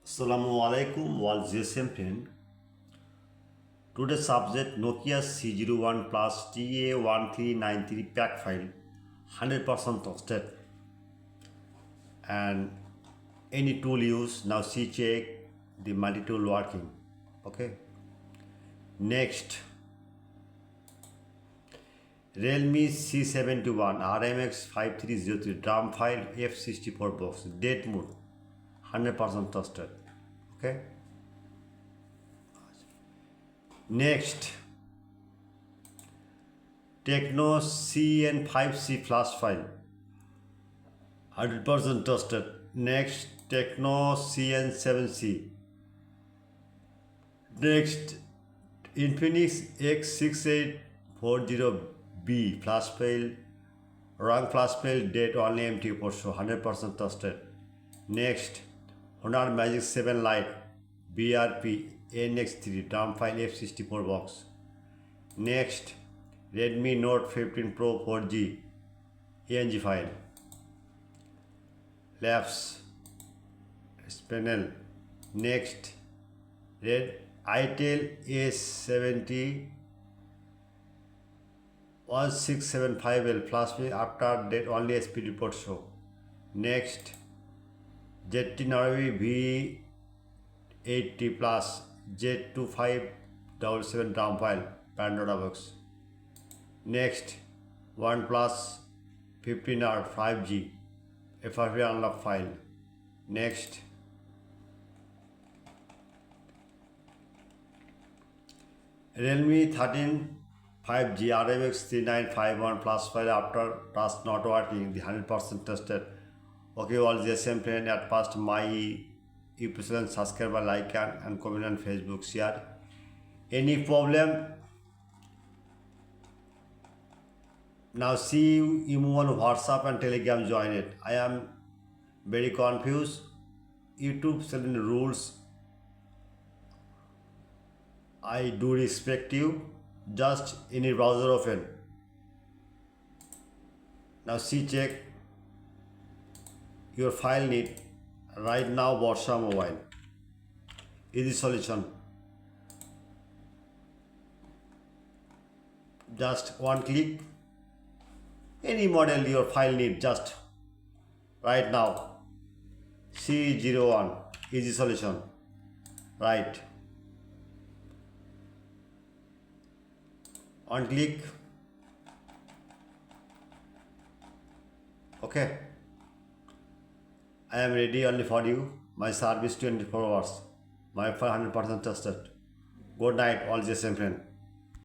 Assalamu alaikum, all GSM friend. Today's subject Nokia C01 plus TA1393 pack file 100% trusted and any tool used. Now see check the multi-tool working. Okay. Next, Realme C71 RMX 5303 drum file F64 box date mode 100% trusted. Okay. Next, Tecno CN7c flash file 100% trusted. Next, Tecno CN7c. Next, Infinix X6840B flash file, wrong flash file, date only MTK Prot 100% trusted. Next, Honor Magic 7 Lite BRP NX3 drum file F64 box. Next, Redmi Note 15 Pro 4G ENG file. Labs panel. Next, Red itel A70 1675L flash file after date only SP report show. Next, ZT Naravi V80 plus Z2577 drum file Pandora box. Next, OnePlus 15R 5G FRP unlock file. Next, Realme 13 5G RMX 3951 plus file after task not working, the 100% tested. Okay, all the same friend at first my YouTube subscribe, like and comment on Facebook, share. Any problem? Now see you move on WhatsApp and Telegram, join it. I am very confused. YouTube certain rules. I do respect you. Just any browser open. Now see check your file need right now. Borsha Mobile. Easy solution. Just one click. Any model your file need, just right now. C01 easy solution. Right. One click. Okay. I am ready only for you. My service 24 hours. My 100% trusted. Good night, all the same friend.